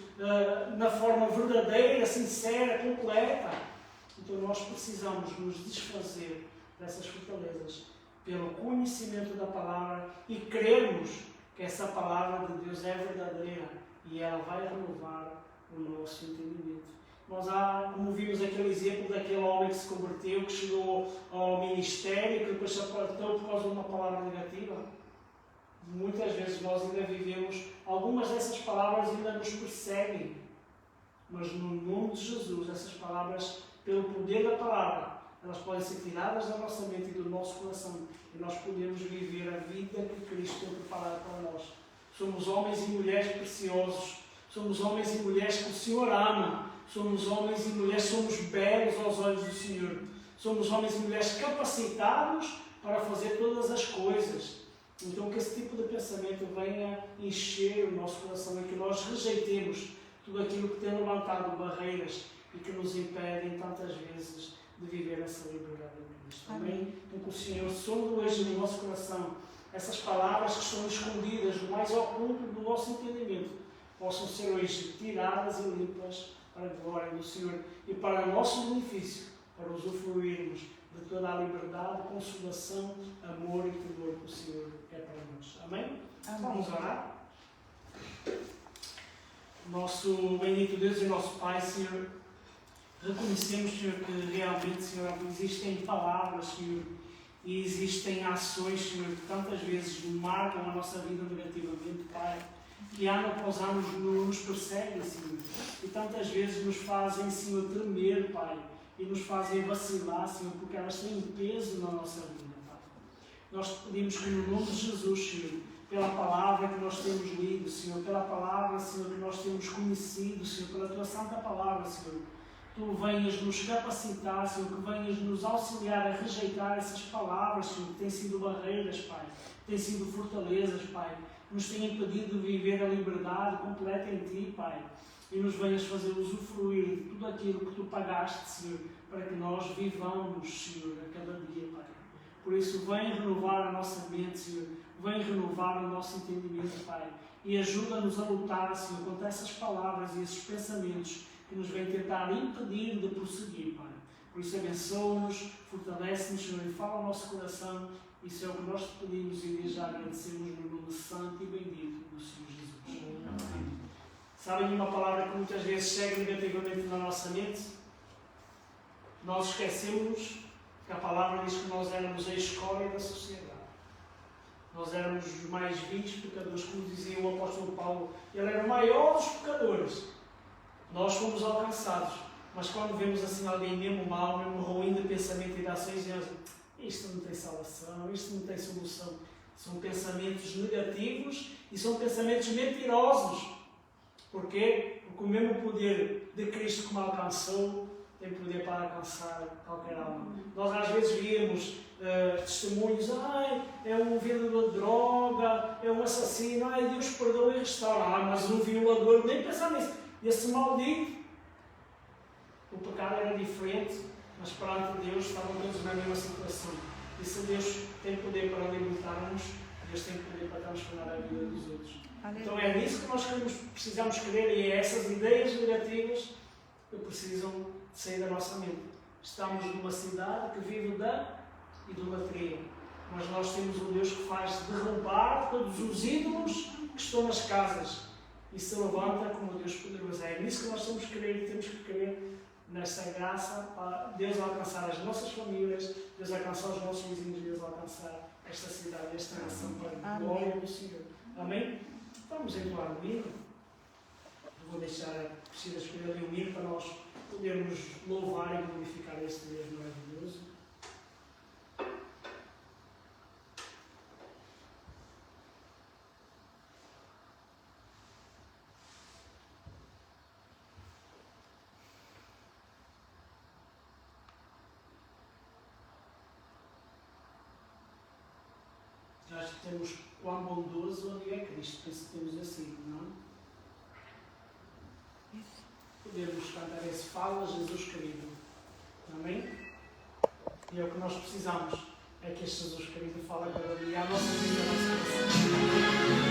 na forma verdadeira, sincera, completa. Então nós precisamos nos desfazer dessas fortalezas pelo conhecimento da palavra e crermos que essa palavra de Deus é verdadeira e ela vai renovar o nosso entendimento. Nós como vimos aquele exemplo daquele homem que se converteu, que chegou ao ministério e que depois se apartou por causa de uma palavra negativa. Muitas vezes nós ainda vivemos, algumas dessas palavras ainda nos perseguem, mas no nome de Jesus, essas palavras, pelo poder da palavra, elas podem ser tiradas da nossa mente e do nosso coração e nós podemos viver a vida que Cristo tem preparado para nós. Somos homens e mulheres preciosos, somos homens e mulheres que o Senhor ama, somos homens e mulheres, somos belos aos olhos do Senhor, somos homens e mulheres capacitados para fazer todas as coisas. Então que esse tipo de pensamento venha encher o nosso coração e que nós rejeitemos tudo aquilo que tem levantado barreiras e que nos impedem tantas vezes de viver essa liberdade em Cristo. Amém? Então que o Senhor sonde hoje no nosso coração essas palavras que estão escondidas no mais oculto do nosso entendimento possam ser hoje tiradas e limpas para a glória do Senhor e para o nosso benefício, para usufruirmos de toda a liberdade, consolação, amor e temor que o Senhor quer para nós. Amém? Amém. Vamos orar. Nosso bendito Deus e nosso Pai, Senhor, reconhecemos, Senhor, que realmente, Senhor, existem palavras, Senhor, e existem ações, Senhor, que tantas vezes marcam a nossa vida negativamente, Pai, que ano após ano nos perseguem, Senhor, e tantas vezes nos fazem, Senhor, tremer, Pai, e nos fazem vacilar, Senhor, porque elas têm peso na nossa vida, Pai. Nós pedimos que no nome de Jesus, Senhor, pela palavra que nós temos lido, Senhor, pela palavra, Senhor, que nós temos conhecido, Senhor, pela Tua Santa Palavra, Senhor, Tu venhas nos capacitar, Senhor, que venhas nos auxiliar a rejeitar essas palavras, Senhor, que têm sido barreiras, Pai, que têm sido fortalezas, Pai, que nos têm impedido de viver a liberdade completa em Ti, Pai, e nos venhas fazer usufruir de tudo aquilo que Tu pagaste, Senhor, para que nós vivamos, Senhor, a cada dia, Pai. Por isso, vem renovar a nossa mente, Senhor, vem renovar o nosso entendimento, Pai, e ajuda-nos a lutar, Senhor, contra essas palavras e esses pensamentos que nos vêm tentar impedir de prosseguir, Pai. Por isso, abençoa-nos, fortalece-nos, Senhor, e fala ao nosso coração. Isso é o que nós te pedimos e desde já agradecemos no nome santo e bendito do Senhor Jesus. Amém. Sabem uma palavra que muitas vezes chega negativamente na nossa mente? Nós esquecemos que a palavra diz que nós éramos a escória da sociedade. Nós éramos os mais viles pecadores, como dizia o apóstolo Paulo. Ele era o maior dos pecadores. Nós fomos alcançados. Mas quando vemos assim alguém mesmo mau, mesmo ruim de pensamento e de ações, dizemos, isto não tem salvação, isto não tem solução. São pensamentos negativos e são pensamentos mentirosos. Porquê? Porque o mesmo poder de Cristo que me alcançou tem poder para alcançar qualquer alma. Nós às vezes víamos testemunhos, é um vendedor de droga, é um assassino, Deus perdoa e restaura. Mas um violador, nem pensar nisso. Esse maldito, o pecado era diferente, mas perante Deus estavam todos na mesma situação. E se Deus tem poder para libertar-nos, Deus tem poder para transformar a vida dos outros. Então é nisso que nós precisamos crer e é essas ideias negativas que precisam sair da nossa mente. Estamos numa cidade que vive da idolatria, mas nós temos um Deus que faz derrubar todos os ídolos que estão nas casas e se levanta como Deus poderoso. É nisso que nós temos que crer e temos que crer nessa graça para Deus alcançar as nossas famílias, Deus alcançar os nossos vizinhos, Deus alcançar esta cidade, esta nação para a glória do Senhor. Amém? Vamos entoar o hino. vou deixar a Priscila escolher ali um hino para nós podermos louvar e glorificar este Deus maravilhoso. Acho que temos quão bondoso é Cristo, penso que temos assim, não? Podemos cantar esse Fala Jesus querido. Amém? E é o que nós precisamos, é que este Jesus querido fale cada dia à nossa vida, à nossa vida.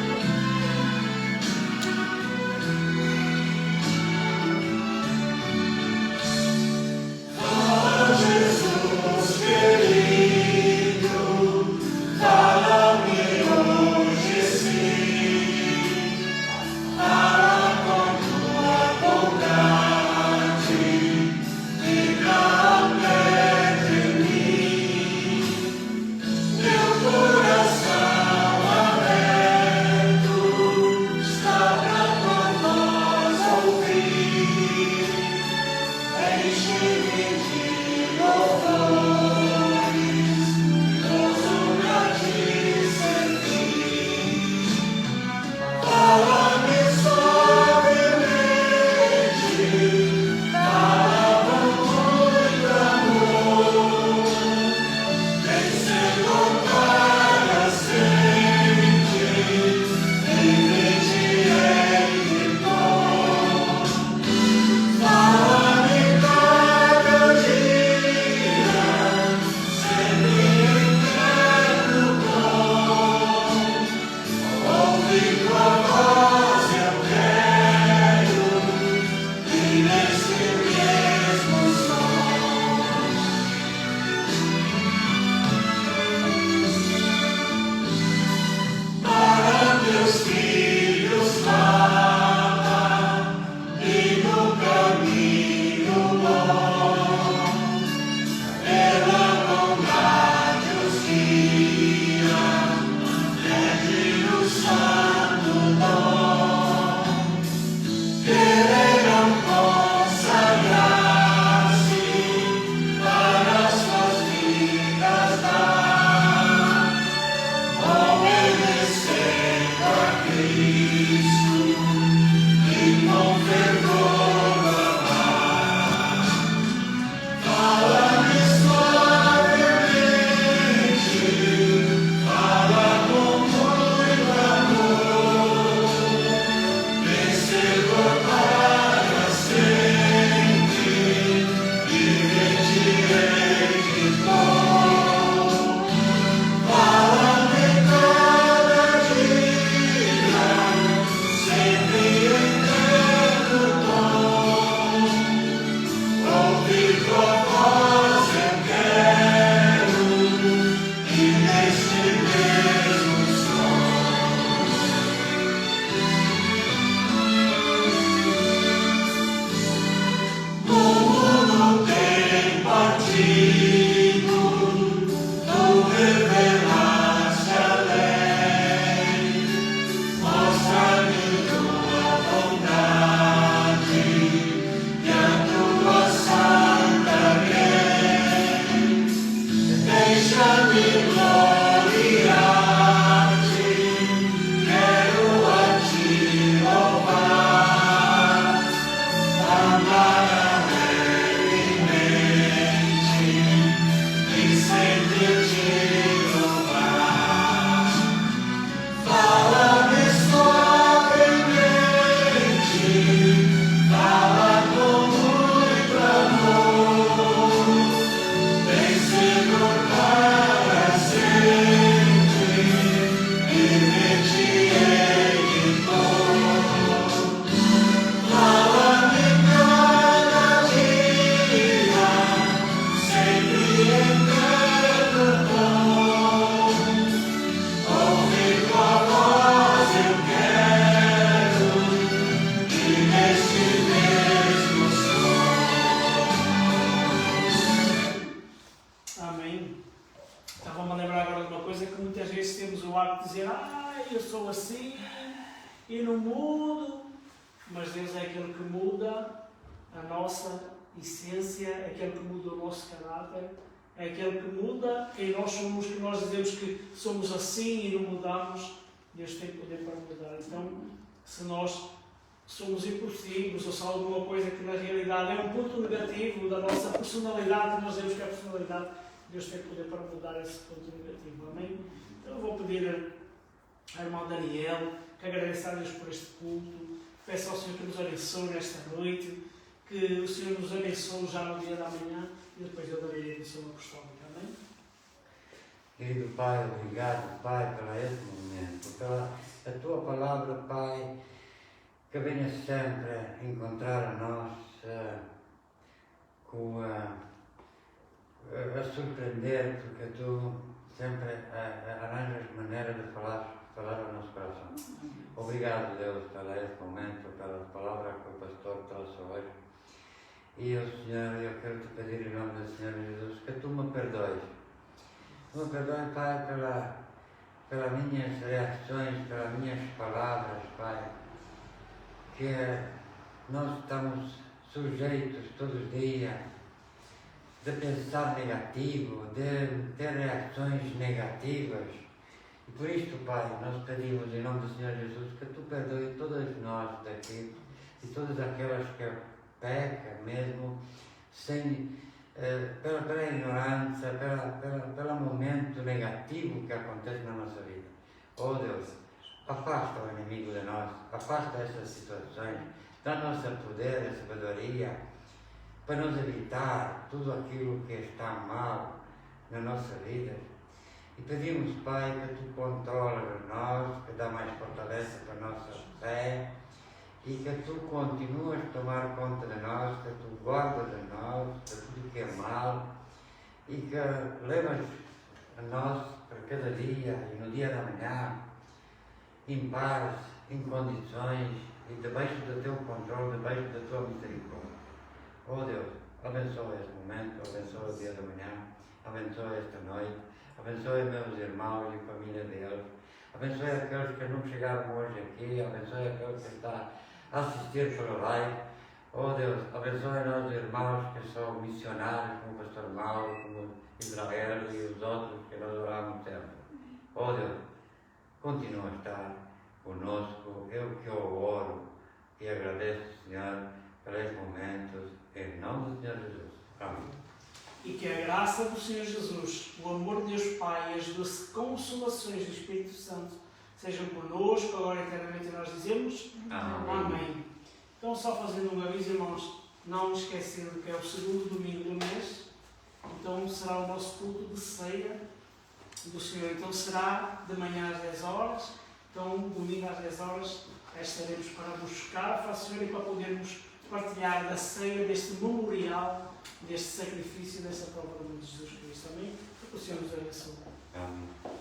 mas Deus é aquele que muda a nossa essência, é aquele que muda o nosso caráter, é aquele que muda quem nós somos, que nós dizemos que somos assim e não mudamos. Deus tem poder para mudar. Então, se nós somos impulsivos ou se há alguma coisa que na realidade é um ponto negativo da nossa personalidade, que nós dizemos que é a personalidade, Deus tem poder para mudar esse ponto negativo. Amém? Então eu vou pedir ao irmão Daniel que agradeça a Deus por este culto, peço ao Senhor que nos abençoe nesta noite, que o Senhor nos abençoe já no dia da manhã e depois eu darei a missão apostólica. Amém? Querido Pai, obrigado, Pai, por este momento, pela a Tua palavra, Pai, que venha sempre encontrar a nós a surpreender, porque Tu sempre arranjas maneira de falar ao nosso coração. Obrigado, Deus, por este momento, pela palavra que o pastor trouxe hoje. E, Senhor, eu quero Te pedir em nome do Senhor Jesus que Tu me perdoes. Tu me perdoes, Pai, pelas minhas reações, pelas minhas palavras, Pai, que nós estamos sujeitos todos os dias de pensar negativo, de ter reações negativas. E por isto, Pai, nós pedimos em nome do Senhor Jesus que Tu perdoes todas nós daqui e todas aquelas que pecam mesmo, pela ignorância, pelo momento negativo que acontece na nossa vida. Oh Deus, afasta o inimigo de nós, afasta essas situações, dá-nos poder e sabedoria para nos evitar tudo aquilo que está mal na nossa vida. E pedimos, Pai, que Tu controles nós, que dá mais fortaleza para a nossa fé e que Tu continuas a tomar conta de nós, que Tu guardas de nós, de tudo que é mal e que levas a nós para cada dia e no dia da manhã em paz, em condições e debaixo do Teu controle, debaixo da Tua misericórdia. Oh Deus, abençoa este momento, abençoa o dia da manhã, abençoa esta noite, abençoa meus irmãos e família deles, abençoa aqueles que não chegaram hoje aqui, abençoa aqueles que estão a assistir pelo live. Oh Deus, abençoa nós irmãos que são missionários, como o pastor Mauro, como Israel e os outros que nós oramos sempre. Oh Deus, continua a estar conosco, eu que eu oro e agradeço, Senhor, por estes momentos, em nome do Senhor Jesus. Amém. E que a graça do Senhor Jesus, o amor de Deus Pai e as doces consolações do Espírito Santo sejam connosco, agora e eternamente nós dizemos Amém. Então, só fazendo um aviso, irmãos, não esquecendo que é o segundo domingo do mês, então será o nosso culto de ceia do Senhor. Então será de manhã às 10 horas, então domingo às 10 horas estaremos para buscar a face do Senhor e para podermos partilhar da ceia, deste memorial, deste sacrifício, dessa prova de Jesus Cristo. Amém? Que o Senhor nos abençoe. Amém.